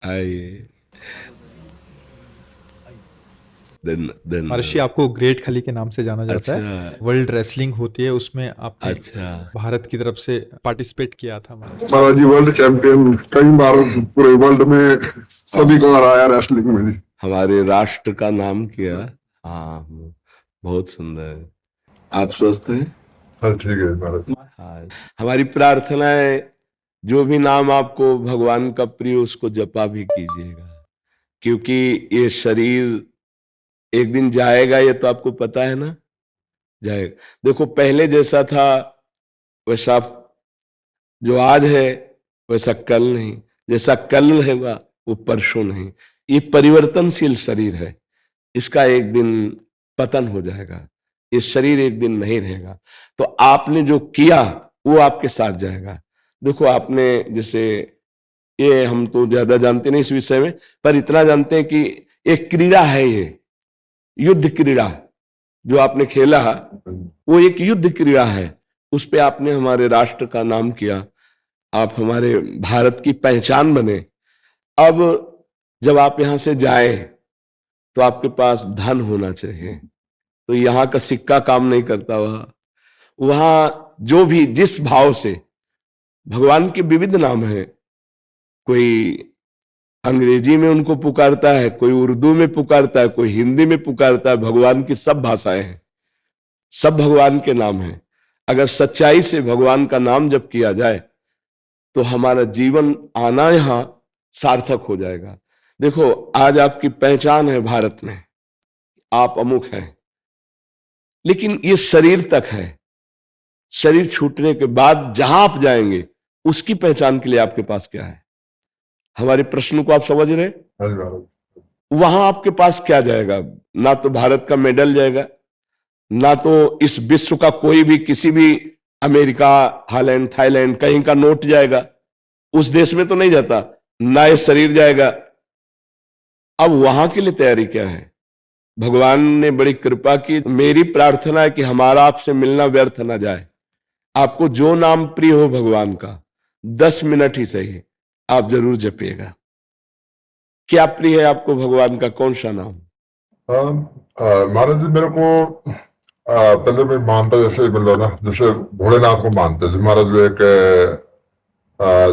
आइए। देन महर्षि, आपको ग्रेट खली के नाम से जाना जाता अच्छा, है। वर्ल्ड रेसलिंग होती है, उसमें आपने अच्छा। भारत की तरफ से पार्टिसिपेट किया था महाराज। महाराज जी वर्ल्ड चैंपियन कई बार पूरे वर्ल्ड में सभी को हराया रेसलिंग में जी। हमारे राष्ट्र का नाम किया। हाँ, बहुत सुंदर। आप स्वस्थ हैं? हाँ ठीक है महाराज। हाँ, हमारी प्रार्थना है जो भी नाम आपको भगवान का प्रिय उसको जपा भी कीजिएगा, क्योंकि ये शरीर एक दिन जाएगा, ये तो आपको पता है ना, जाएगा। देखो, पहले जैसा था वैसा जो आज है वैसा कल नहीं, जैसा कल रहेगा वो परसों नहीं। ये परिवर्तनशील शरीर है, इसका एक दिन पतन हो जाएगा, ये शरीर एक दिन नहीं रहेगा। तो आपने जो किया वो आपके साथ जाएगा। देखो, आपने जैसे, ये हम तो ज्यादा जानते नहीं इस विषय में, पर इतना जानते हैं कि एक क्रीड़ा है, ये युद्ध क्रीड़ा जो आपने खेला वो एक युद्ध क्रीड़ा है। उस पे आपने हमारे राष्ट्र का नाम किया, आप हमारे भारत की पहचान बने। अब जब आप यहां से जाए तो आपके पास धन होना चाहिए, तो यहाँ का सिक्का काम नहीं करता। वहां जो भी जिस भाव से, भगवान के विविध नाम है, कोई अंग्रेजी में उनको पुकारता है, कोई उर्दू में पुकारता है, कोई हिंदी में पुकारता है। भगवान की सब भाषाएं हैं, सब भगवान के नाम हैं। अगर सच्चाई से भगवान का नाम जब किया जाए तो हमारा जीवन आना यहां सार्थक हो जाएगा। देखो, आज आपकी पहचान है भारत में, आप अमुक हैं, लेकिन ये शरीर तक है। शरीर छूटने के बाद जहां आप जाएंगे उसकी पहचान के लिए आपके पास क्या है? हमारे प्रश्न को आप समझ रहे? हाँ जी महाराज। वहां आपके पास क्या जाएगा? ना तो भारत का मेडल जाएगा, ना तो इस विश्व का कोई भी, किसी भी अमेरिका, हालैंड, थाईलैंड कहीं का नोट जाएगा, उस देश में तो नहीं जाता। ना ये शरीर जाएगा। अब वहां के लिए तैयारी क्या है? भगवान ने बड़ी कृपा की। मेरी प्रार्थना है कि हमारा आपसे मिलना व्यर्थ ना जाए। आपको जो नाम प्रिय हो भगवान का, 10 मिनट ही सही, आप जरूर जपिएगा। क्या प्रिय है आपको भगवान का, कौन सा नाम? महाराज जी मेरे को पहले मैं मानता, जैसे मतलब ना, जैसे भोलेनाथ को मानते हैं महाराज जी। एक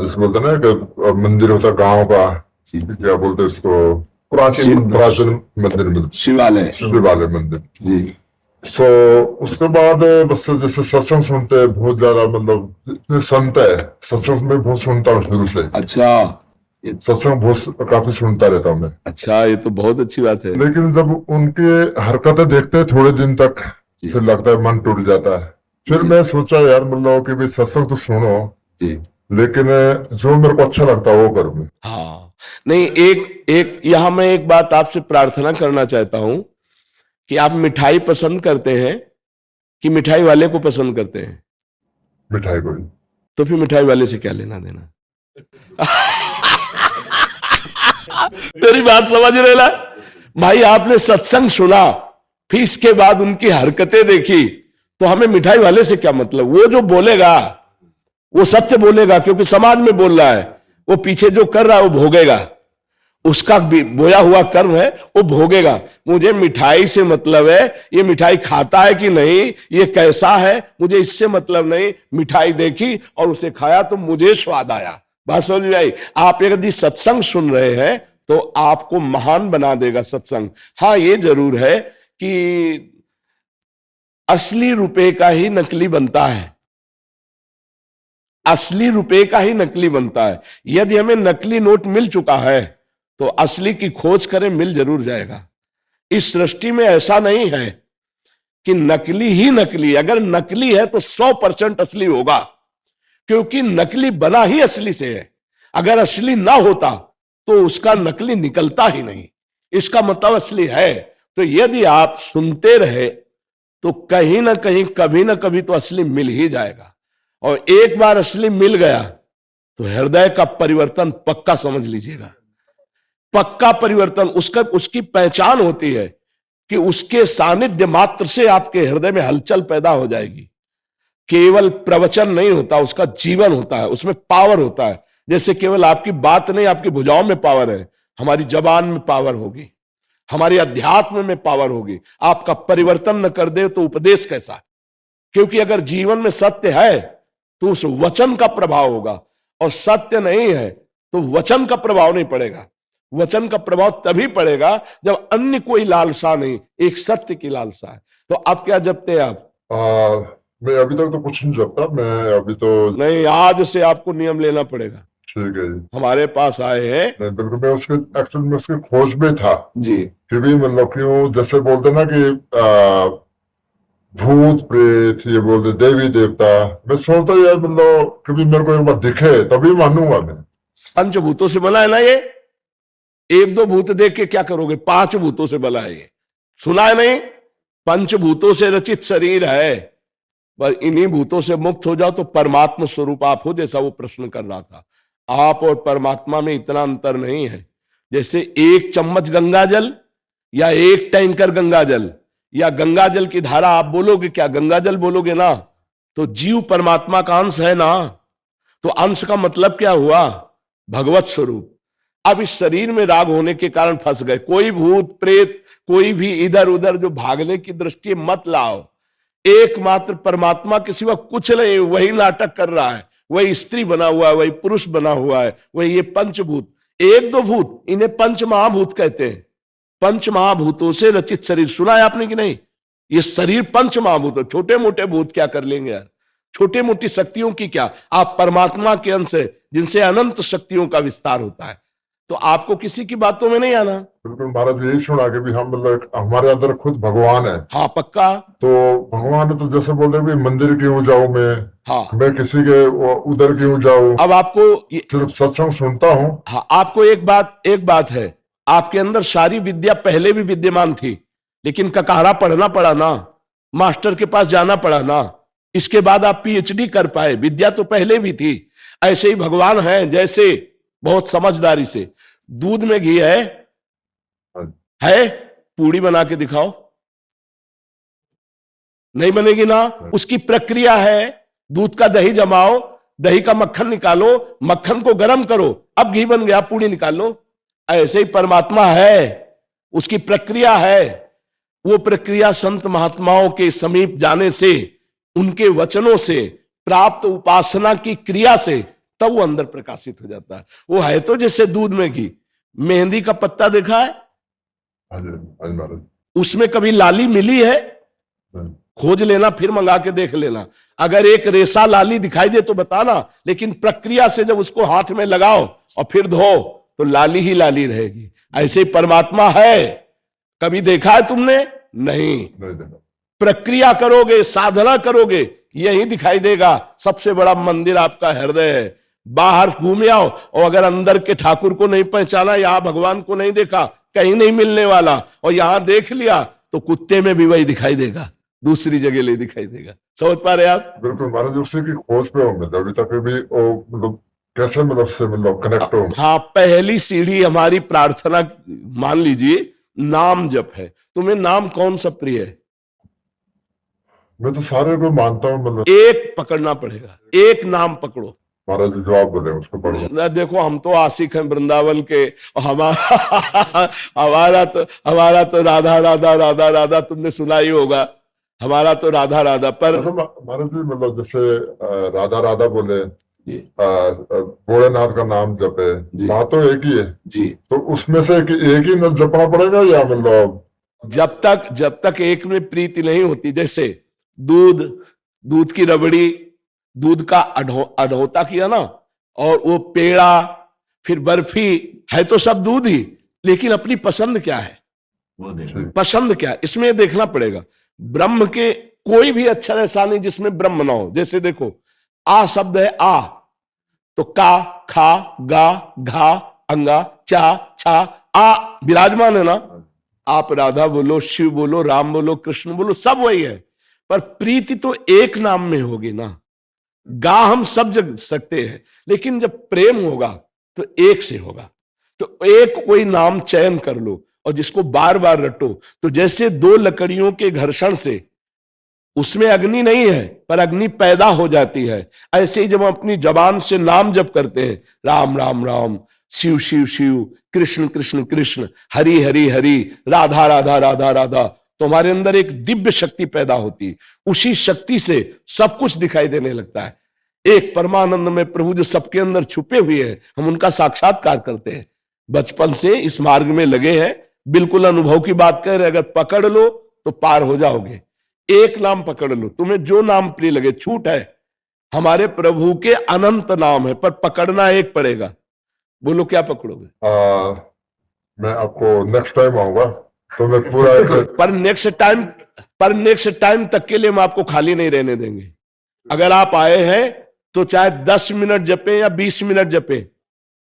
जैसे बोलते ना कि मंदिर होता गांव का, क्या बोलते हैं उसको, प्राचीन मंदिर मिलता, शिवालय, शिवालय मंदिर जी। उसके बाद बस जैसे सत्संग सुनते हैं बहुत ज्यादा, मतलब इतने संत है, सत्संग में बहुत सुनता हूँ शुरू से। अच्छा, सत्संग बहुत काफी सुनता रहता हूँ मैं। अच्छा, ये तो बहुत अच्छी बात है। लेकिन जब उनके हरकतें देखते हैं थोड़े दिन तक, फिर लगता है मन टूट जाता है। फिर मैं सोचा यार मतलब कि भाई सत्संग तो सुनो जी, लेकिन जो मेरे को अच्छा लगता है वो करूँ मैं। हाँ, नहीं, एक यहां मैं एक बात आपसे प्रार्थना करना चाहता हूं कि आप मिठाई पसंद करते हैं कि मिठाई वाले को पसंद करते हैं? मिठाई को। तो फिर मिठाई वाले से क्या लेना देना? मेरी बात समझ रहे ना भाई? आपने सत्संग सुना, फिर इसके बाद उनकी हरकतें देखी, तो हमें मिठाई वाले से क्या मतलब? वो जो बोलेगा वो सत्य बोलेगा, क्योंकि समाज में बोल रहा है। वो पीछे जो कर रहा है वो भोगेगा, उसका बोया हुआ कर्म है, वो भोगेगा। मुझे मिठाई से मतलब है, ये मिठाई खाता है कि नहीं, ये कैसा है, मुझे इससे मतलब नहीं। मिठाई देखी और उसे खाया तो मुझे स्वाद आया। बात समझ में आई? आप यदि सत्संग सुन रहे हैं तो आपको महान बना देगा सत्संग। हाँ, ये जरूर है कि असली रुपए का ही नकली बनता है, असली रुपए का ही नकली बनता है। यदि हमें नकली नोट मिल चुका है तो असली की खोज करें, मिल जरूर जाएगा। इस सृष्टि में ऐसा नहीं है कि नकली ही नकली। अगर नकली है तो 100% असली होगा, क्योंकि नकली बना ही असली से है। अगर असली ना होता तो उसका नकली निकलता ही नहीं। इसका मतलब असली है। तो यदि आप सुनते रहे तो कहीं ना कहीं, कभी ना कभी तो असली मिल ही जाएगा। और एक बार असली मिल गया तो हृदय का परिवर्तन पक्का समझ लीजिएगा, पक्का परिवर्तन। उसकी पहचान होती है कि उसके सानिध्य मात्र से आपके हृदय में हलचल पैदा हो जाएगी। केवल प्रवचन नहीं होता, उसका जीवन होता है, उसमें पावर होता है। जैसे केवल आपकी बात नहीं, आपकी भुजाओं में पावर है, हमारी जबान में पावर होगी, हमारी अध्यात्म में पावर होगी। आपका परिवर्तन न कर दे तो उपदेश कैसा? क्योंकि अगर जीवन में सत्य है तो उस वचन का प्रभाव होगा, और सत्य नहीं है तो वचन का प्रभाव नहीं पड़ेगा। वचन का प्रभाव तभी पड़ेगा जब अन्य कोई लालसा नहीं, एक सत्य की लालसा है। तो आप क्या जपते हैं? आप मैं अभी तक तो कुछ नहीं जपता, मैं अभी तो नहीं, आज से आपको नियम लेना पड़ेगा। ठीक है जी। हमारे पास आए हैं नहीं बिल्कुल, मैं उसके एक्चुअली में उसकी खोज में था जी, कि भी मतलब क्यों जैसे बोलते ना कि भूत प्रेत, ये बोलते देवी देवता, मैं सोचता यार मतलब कभी मेरे को एक बार दिखे तभी मानूंगा मैं। पंचभूतों से बना है ना ये। एक दो भूत देख के क्या करोगे? 5 भूतों से बना है ये, सुना है नहीं? पंचभूतों से रचित शरीर है, पर इन्हीं भूतों से मुक्त हो जाओ तो परमात्मा स्वरूप आप हो, जैसा वो प्रश्न कर रहा था। आप और परमात्मा में इतना अंतर नहीं है। जैसे 1 चम्मच गंगा जल या 1 टैंकर गंगा जल या गंगा जल की धारा आप बोलोगे क्या? गंगा जल बोलोगे ना, तो जीव परमात्मा का अंश है ना। तो अंश का मतलब क्या हुआ? भगवत स्वरूप। अब इस शरीर में राग होने के कारण फंस गए। कोई भूत प्रेत, कोई भी इधर उधर जो भागने की दृष्टि मत लाओ। एकमात्र परमात्मा के सिवा कुछ नहीं, वही नाटक कर रहा है, वही स्त्री बना हुआ है, वही पुरुष बना हुआ है, वही ये पंचभूत। 1-2 भूत, इन्हें पंच महाभूत कहते हैं। पंच महाभूतों से रचित शरीर, सुना है आपने कि नहीं? ये शरीर पंच महाभूत है। छोटे मोटे भूत क्या कर लेंगे यार? छोटे मोटी शक्तियों की क्या? आप परमात्मा के अंश है, जिनसे अनंत शक्तियों का विस्तार होता है। तो आपको किसी की बातों में नहीं आना। बिल्कुल महाराज, यही सुना कि भी हम मतलब हमारे अंदर खुद भगवान है। हाँ पक्का। तो भगवान है तो जैसे बोलते हैं मंदिर क्यों जाऊं मैं, हाँ, मैं किसी के उधर क्यों जाऊं, अब आपको सिर्फ सत्संग सुनता हूं। हाँ, आपको एक बात है, आपके अंदर सारी विद्या पहले भी विद्यमान थी, लेकिन ककारा पढ़ना पड़ा ना, मास्टर के पास जाना पड़ा ना, इसके बाद आप पीएचडी कर पाए। विद्या तो पहले भी थी। ऐसे ही भगवान है, जैसे बहुत समझदारी से दूध में घी है, पूड़ी बना के दिखाओ, नहीं बनेगी ना। उसकी प्रक्रिया है, दूध का दही जमाओ, दही का मक्खन निकालो, मक्खन को गर्म करो, अब घी बन गया, पूड़ी निकाल लो। ऐसे ही परमात्मा है, उसकी प्रक्रिया है। वो प्रक्रिया संत महात्माओं के समीप जाने से, उनके वचनों से, प्राप्त उपासना की क्रिया से, तब वो अंदर प्रकाशित हो जाता है। वो है तो जैसे दूध में घी। मेहंदी का पत्ता देखा है? उसमें कभी लाली मिली है? खोज लेना, फिर मंगा के देख लेना। अगर एक रेशा लाली दिखाई दे तो बताना, लेकिन प्रक्रिया से जब उसको हाथ में लगाओ और फिर धो तो लाली ही लाली रहेगी। ऐसे ही परमात्मा है। कभी देखा है तुमने? नहीं। प्रक्रिया करोगे, साधना करोगे, यही दिखाई देगा। सबसे बड़ा मंदिर आपका हृदय है। बाहर घूम आओ और अगर अंदर के ठाकुर को नहीं पहचाना, यहां भगवान को नहीं देखा, कहीं नहीं मिलने वाला, और यहां देख लिया तो कुत्ते में भी वही दिखाई देगा, दूसरी जगह ले दिखाई देगा। समझ पा रहे आप? बिल्कुल महाराज, उसी की खोज पे हूँ मैं अभी तक भी। मतलब कैसे मतलब से मतलब कनेक्ट हो। हाँ, पहली सीढ़ी हमारी प्रार्थना मान लीजिए नाम जप है। तुम्हें नाम कौन सा प्रिय है? मैं तो सारे को मानता हूँ, मतलब एक पकड़ना पड़ेगा, एक नाम पकड़ो। महाराज जो आप बोले उसको पढ़ो। देखो, हम तो आशिक हैं वृंदावन के, हमारा तो राधा राधा राधा राधा, तुमने सुना ही होगा। हमारा तो राधा राधा। पर महाराज जी मतलब जैसे राधा राधा बोले, भोलेनाथ का नाम जपे, बात तो एक ही है जी। तो उसमें से एक ही न जपना पड़ेगा या मतलब? जब तक एक में प्रीति नहीं होती, जैसे दूध की रबड़ी, दूध का अढ़ोता किया ना, और वो पेड़ा, फिर बर्फी, है तो सब दूध ही, लेकिन अपनी पसंद क्या है, पसंद क्या है, इसमें देखना पड़ेगा। ब्रह्म के कोई भी अक्षर ऐसा नहीं जिसमें ब्रह्म ना हो। जैसे देखो, आ शब्द है, आ तो का, खा, गा, घा, अंगा, चा, छा, आ विराजमान है ना। आप राधा बोलो, शिव बोलो, राम बोलो, कृष्ण बोलो, सब वही है, पर प्रीति तो एक नाम में होगी ना। गा हम सब जग सकते हैं, लेकिन जब प्रेम होगा तो एक से होगा। तो एक कोई नाम चयन कर लो और जिसको बार बार रटो। तो जैसे 2 लकड़ियों के घर्षण से उसमें अग्नि नहीं है, पर अग्नि पैदा हो जाती है। ऐसे ही जब हम अपनी जबान से नाम जप करते हैं, राम राम राम, शिव शिव शिव, कृष्ण कृष्ण कृष्ण, हरि हरि हरि, राधा राधा राधा राधा, तो हमारे अंदर एक दिव्य शक्ति पैदा होती है। उसी शक्ति से सब कुछ दिखाई देने लगता है। एक परमानंद में प्रभु जो सबके अंदर छुपे हुए हैं, हम उनका साक्षात्कार करते हैं। बचपन से इस मार्ग में लगे हैं, बिल्कुल अनुभव की बात कह रहे, अगर पकड़ लो तो पार हो जाओगे। एक नाम पकड़ लो, तुम्हें जो नाम प्रिय लगे। छूट है, हमारे प्रभु के अनंत नाम है, पर पकड़ना एक पड़ेगा। बोलो क्या पकड़ोगे? मैं आपको नेक्स्ट टाइम आऊंगा तो मैं पूरा पर नेक्स्ट टाइम तक के लिए हम आपको खाली नहीं रहने देंगे। अगर आप आए हैं तो चाहे 10 मिनट जपे या 20 मिनट जपे,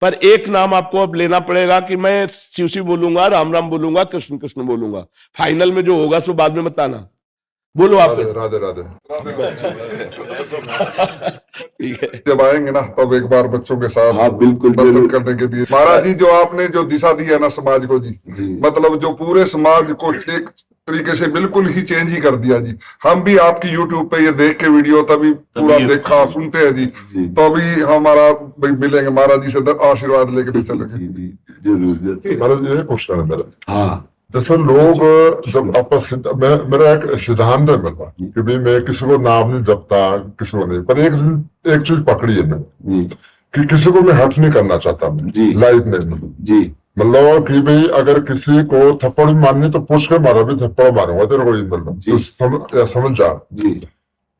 पर एक नाम आपको अब लेना पड़ेगा कि मैं शिव शिव बोलूंगा, राम राम बोलूंगा, कृष्ण कृष्ण बोलूंगा। फाइनल में जो होगा सो बाद में बताना। बोलो आप। राधे राधे। ठीक है, जब आएंगे ना तब एक बार बच्चों के साथ हाँ बिल्कुल दर्शन करने के लिए। महाराज जी, जो आपने जो दिशा दी है ना समाज को जी, मतलब जो पूरे समाज को एक तरीके से बिल्कुल ही चेंज ही कर दिया जी। हम भी आपकी यूट्यूब पे ये देख के वीडियो तभी पूरा देखा सुनते हैं जी, तो अभी हमारा मिलेंगे महाराज जी से आशीर्वाद लेके भी चलेंगे। जरूर। महाराज ये क्वेश्चन है मेरा, हाँ जैसे लोग जब आपस मेरा एक सिद्धांत है मेरा कि भाई मैं किसी को नाम नहीं जपता, किसी को नहीं, पर एक चीज पकड़ी है मैंने कि किसी को मैं हर्ट नहीं करना चाहता मैं लाइफ में जी। मतलब कि भाई अगर किसी को थप्पड़ भी मारनी तो पूछ कर मारा, भी थप्पड़ मारूंगा तेरे को, मतलब तो समझ जा जी।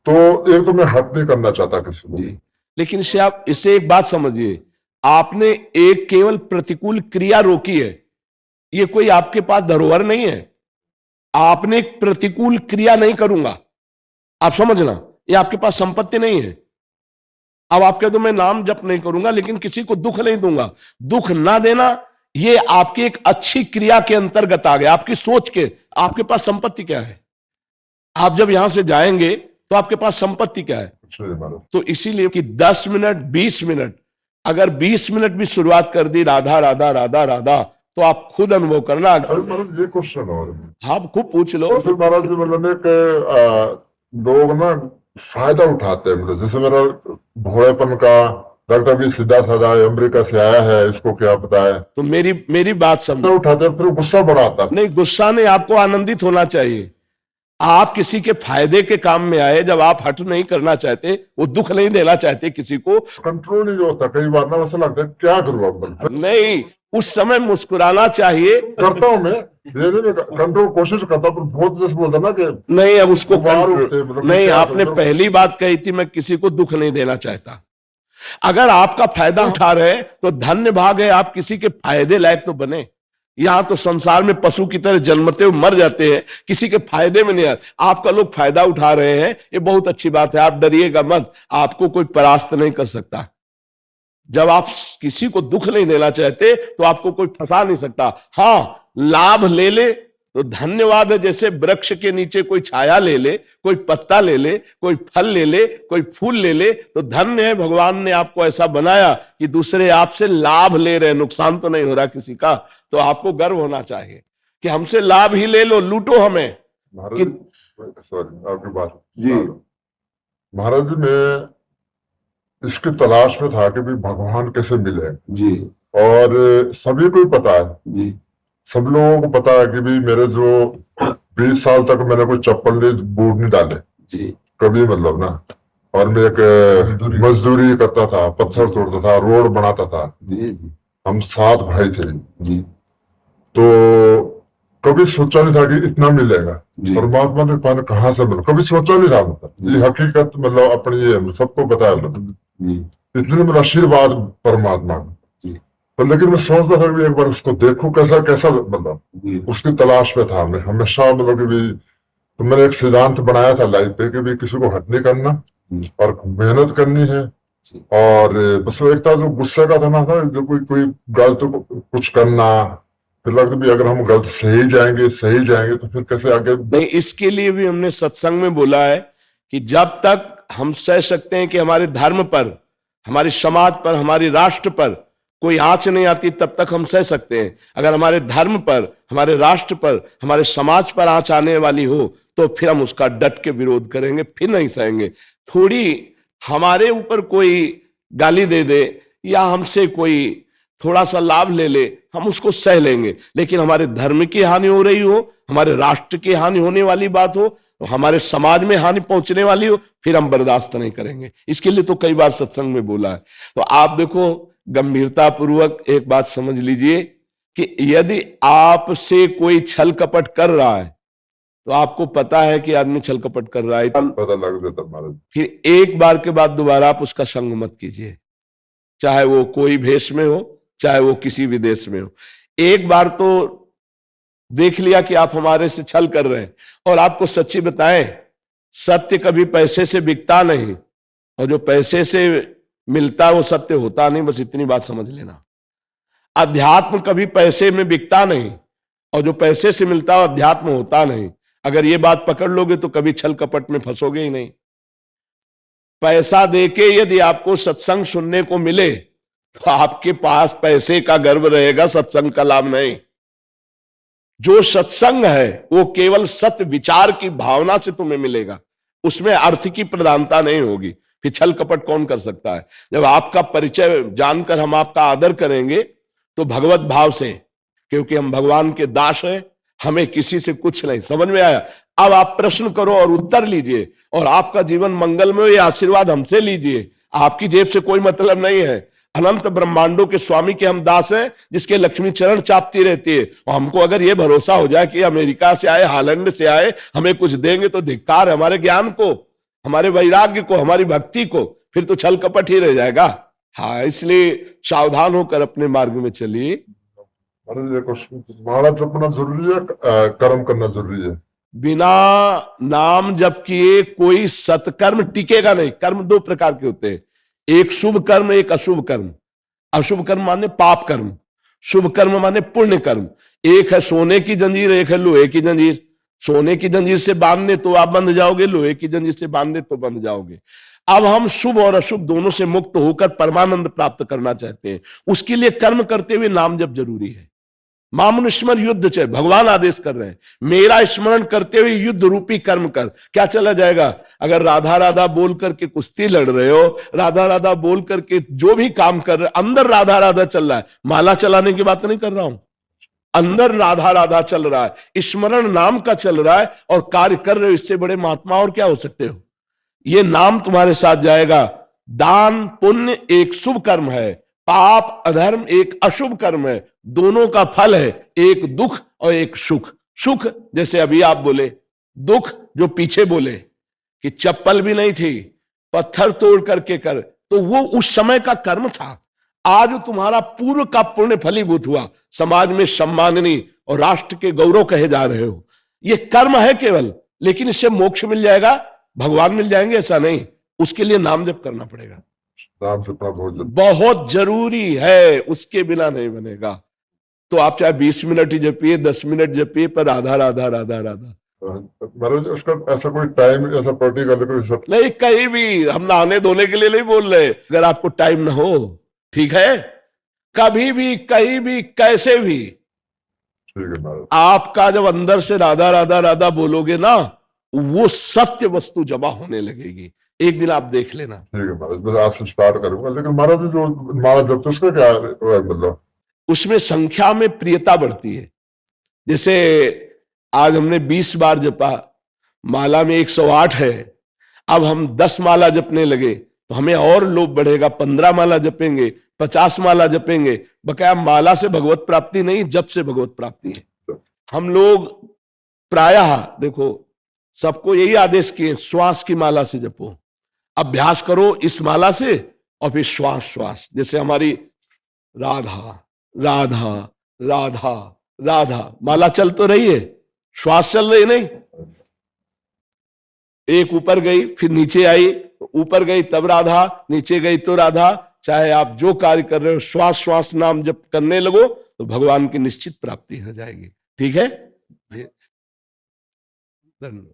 तो एक तो मैं हर्ट नहीं करना चाहता किसी को, लेकिन इससे एक बात समझिए, आपने एक केवल प्रतिकूल क्रिया रोकी है, ये कोई आपके पास धरोहर नहीं है। आपने एक प्रतिकूल क्रिया नहीं करूंगा, आप समझना, ये आपके पास संपत्ति नहीं है। अब आप कह दो मैं नाम जप नहीं करूंगा लेकिन किसी को दुख नहीं दूंगा, दुख ना देना ये आपकी एक अच्छी क्रिया के अंतर्गत आ गया, आपकी सोच के। आपके पास संपत्ति क्या है? आप जब यहां से जाएंगे तो आपके पास संपत्ति क्या है? तो इसीलिए कि 10 मिनट 20 मिनट, अगर 20 मिनट भी शुरुआत कर दी राधा राधा राधा राधा, तो आप खुद अनुभव करना। महाराज ये क्वेश्चन और हाँ खूब पूछ लो। महाराज जी मतलब लोग ना फायदा उठाते हैं, मतलब जैसे मेरा भोलेपन का लगता भी सीधा साधा अमेरिका से आया है, इसको क्या पता है। तो मेरी बात समझो, उठाते हैं फिर गुस्सा बढ़ाता है। नहीं, गुस्सा नहीं, आपको आनंदित होना चाहिए। आप किसी के फायदे के काम में आए, जब आप हट नहीं करना चाहते, वो दुख नहीं देना चाहते किसी को, कंट्रोल नहीं होता। कई बार ना वैसा लगता है क्या करूँ अब, नहीं उस समय मुस्कुराना चाहिए। करता हूँ मैं कंट्रोल कोशिश करता हूँ, बहुत जैसे बोलता ना कि नहीं, अब उसको मतलब नहीं, आपने पहली बात कही थी मैं किसी को दुख नहीं देना चाहता। अगर आपका फायदा उठा रहे तो धन्य भाग है, आप किसी के फायदे लायक तो बने। यहां तो संसार में पशु की तरह जन्मते हुए मर जाते हैं, किसी के फायदे में नहीं आते। आपका लोग फायदा उठा रहे हैं, ये बहुत अच्छी बात है, आप डरिएगा मत, आपको कोई परास्त नहीं कर सकता। जब आप किसी को दुख नहीं देना चाहते तो आपको कोई फंसा नहीं सकता। हाँ, लाभ ले ले तो धन्यवाद है, जैसे वृक्ष के नीचे कोई छाया ले ले, कोई पत्ता ले ले, कोई फल ले ले, कोई फूल ले ले, तो धन्य है, भगवान ने आपको ऐसा बनाया कि दूसरे आपसे लाभ ले रहे, नुकसान तो नहीं हो रहा किसी का। तो आपको गर्व होना चाहिए कि हमसे लाभ ही ले लो, लूटो हमें। सॉरी आपकी बात जी। महाराज जी, मैं इसकी तलाश में था कि भी भगवान कैसे मिले जी, और सभी को पता है जी, सब लोगों को पता है कि भी मेरे जो 20 साल तक मैंने कोई चप्पल बूट नहीं डाले जी कभी, मतलब ना। और मैं एक मजदूरी करता था, पत्थर तोड़ता था, रोड बनाता था जी। हम 7 भाई थे जी। तो कभी सोचा नहीं था कि इतना मिलेगा, परमात्मा ने पाने कहाँ से मिला, कभी सोचा नहीं था। मतलब ये हकीकत, मतलब अपनी ये सबको पता है, मतलब इतने मेरा आशीर्वाद परमात्मा का। तो लेकिन मैं सोचता था कि एक बार उसको देखूं कैसा कैसा, मतलब उसकी तलाश में था मैं हमेशा। मतलब कि भी तो मैंने एक सिद्धांत बनाया था लाइफ पे कि भी किसी को हट नहीं करना और मेहनत करनी है। और बस एक था जो गुस्से का था ना, था जो कोई गलत कुछ करना, फिर लगता भी अगर हम गलत सही जाएंगे तो फिर कैसे आगे। नहीं, इसके लिए भी हमने सत्संग में बोला है कि जब तक हम सह सकते हैं कि हमारे धर्म पर, हमारे समाज पर, हमारे राष्ट्र पर कोई आंच नहीं आती, तब तक हम सह सकते हैं। अगर हमारे धर्म पर, हमारे राष्ट्र पर, हमारे समाज पर आंच आने वाली हो तो फिर हम उसका डट के विरोध करेंगे, फिर नहीं सहेंगे। थोड़ी हमारे ऊपर कोई गाली दे दे या हमसे कोई थोड़ा सा लाभ ले ले, हम उसको सह लेंगे, लेकिन हमारे धर्म की हानि हो रही हो, हमारे राष्ट्र की हानि होने वाली बात हो, हमारे समाज में हानि पहुंचने वाली हो, फिर हम बर्दाश्त नहीं करेंगे। इसके लिए तो कई बार सत्संग में बोला है। तो आप देखो, गंभीरता पूर्वक एक बात समझ लीजिए कि यदि आपसे कोई छल कपट कर रहा है तो आपको पता है कि आदमी छल कपट कर रहा है, पता लग जाता महाराज। फिर एक बार के बाद दोबारा आप उसका संग मत कीजिए, चाहे वो कोई भेष में हो, चाहे वो किसी भी देश में हो। एक बार तो देख लिया कि आप हमारे से छल कर रहे हैं, और आपको सच्ची बताएं, सत्य कभी पैसे से बिकता नहीं, और जो पैसे से मिलता है वो सत्य होता नहीं, बस इतनी बात समझ लेना। अध्यात्म कभी पैसे में बिकता नहीं, और जो पैसे से मिलता है अध्यात्म होता नहीं। अगर ये बात पकड़ लोगे तो कभी छल कपट में फंसोगे ही नहीं। पैसा देके यदि आपको सत्संग सुनने को मिले तो आपके पास पैसे का गर्व रहेगा, सत्संग का लाभ नहीं। जो सत्संग है वो केवल सत्य विचार की भावना से तुम्हें मिलेगा, उसमें अर्थ की प्रधानता नहीं होगी। फिर छल कपट कौन कर सकता है? जब आपका परिचय जानकर हम आपका आदर करेंगे तो भगवत भाव से, क्योंकि हम भगवान के दास हैं, हमें किसी से कुछ नहीं। समझ में आया? अब आप प्रश्न करो और उत्तर लीजिए, और आपका जीवन मंगलमय, ये आशीर्वाद हमसे लीजिए। आपकी जेब से कोई मतलब नहीं है। अनंत ब्रह्मांडों के स्वामी के हम दास हैं, जिसके लक्ष्मी चरण चापती रहती है। और हमको अगर ये भरोसा हो जाए कि अमेरिका से आए, हालैंड से आए, हमें कुछ देंगे, तो धिक्कार है हमारे ज्ञान को, हमारे वैराग्य को, हमारी भक्ति को। फिर तो छल कपट ही रह जाएगा। हाँ, इसलिए सावधान होकर अपने मार्ग में चलिए। महाराज जपना जरूरी है, कर्म करना जरूरी है? बिना नाम जप किए कोई सत्कर्म टिकेगा नहीं। कर्म दो प्रकार के होते हैं, एक शुभ कर्म, एक अशुभ कर्म। अशुभ कर्म माने पाप कर्म, शुभ कर्म माने पुण्य कर्म। एक है सोने की जंजीर, एक है लोहे की जंजीर। सोने की जंजीर से बांधने तो आप बंध जाओगे, लोहे की जंजीर से बांधने तो बंध जाओगे। अब हम शुभ और अशुभ दोनों से मुक्त होकर परमानंद प्राप्त करना चाहते हैं। उसके लिए कर्म करते हुए नाम जप जरूरी है। मामनुस्मर युद्ध च, भगवान आदेश कर रहे हैं, मेरा स्मरण करते हुए युद्ध रूपी कर्म कर। क्या चला जाएगा? अगर राधा राधा बोल करके कुश्ती लड़ रहे हो, राधा राधा बोल करके जो भी काम कर रहे, अंदर राधा राधा चल रहा है। माला चलाने की बात नहीं कर रहा हूं, अंदर राधा राधा चल रहा है, स्मरण नाम का चल रहा है, और कार्य कर रहे हो। इससे बड़े महात्मा और क्या हो सकते हो? ये नाम तुम्हारे साथ जाएगा। दान पुण्य एक शुभ कर्म है, पाप अधर्म एक अशुभ कर्म है। दोनों का फल है, एक दुख और एक सुख। सुख जैसे अभी आप बोले, दुख जो पीछे बोले कि चप्पल भी नहीं थी, पत्थर तोड़ करके कर, तो वो उस समय का कर्म था। आज तुम्हारा पूर्व का पुण्य फलीभूत हुआ, समाज में सम्माननीय और राष्ट्र के गौरव कहे जा रहे हो। ये कर्म है केवल, लेकिन इससे मोक्ष मिल जाएगा, भगवान मिल जाएंगे ऐसा नहीं। उसके लिए नाम जप करना पड़ेगा, नाम जपना बहुत जरूरी है, उसके बिना नहीं बनेगा। तो आप चाहे 20 मिनट ही जपिए, 10 मिनट जपिए, पर राधा राधा राधा राधा। महाराज उसका ऐसा कोई टाइम, ऐसा पर्टिकुलर कोई नहीं, कहीं भी। हम नहाने धोने के लिए नहीं बोल रहे, अगर आपको टाइम ना हो, ठीक है, कभी भी, कहीं भी, कैसे भी। ठीक है महाराज। आपका जब अंदर से राधा राधा राधा बोलोगे ना, वो सत्य वस्तु जमा होने लगेगी। एक दिन आप देख लेना। ठीक है महाराज, बस आज से स्टार्ट करूंगा। लेकिन महाराज जो महाराज जब, तो उसका क्या मतलब? उसमें संख्या में प्रियता बढ़ती है। जैसे आज हमने 20 बार जपा, माला में 108 है, अब हम 10 माला जपने लगे तो हमें और लोभ बढ़ेगा। 15 माला जपेंगे, 50 माला जपेंगे। बकाया माला से भगवत प्राप्ति नहीं, जप से भगवत प्राप्ति है। हम लोग प्रायः देखो, सबको यही आदेश किए, श्वास की माला से जपो, अभ्यास करो इस माला से, और फिर श्वास श्वास। जैसे हमारी राधा राधा राधा राधा माला चल तो रही है, श्वास चल रही नहीं। एक ऊपर गई, फिर नीचे आई, ऊपर गई तब राधा, नीचे गई तो राधा। चाहे आप जो कार्य कर रहे हो, श्वास श्वास नाम जप करने लगो तो भगवान की निश्चित प्राप्ति हो जाएगी। ठीक है, धन्यवाद।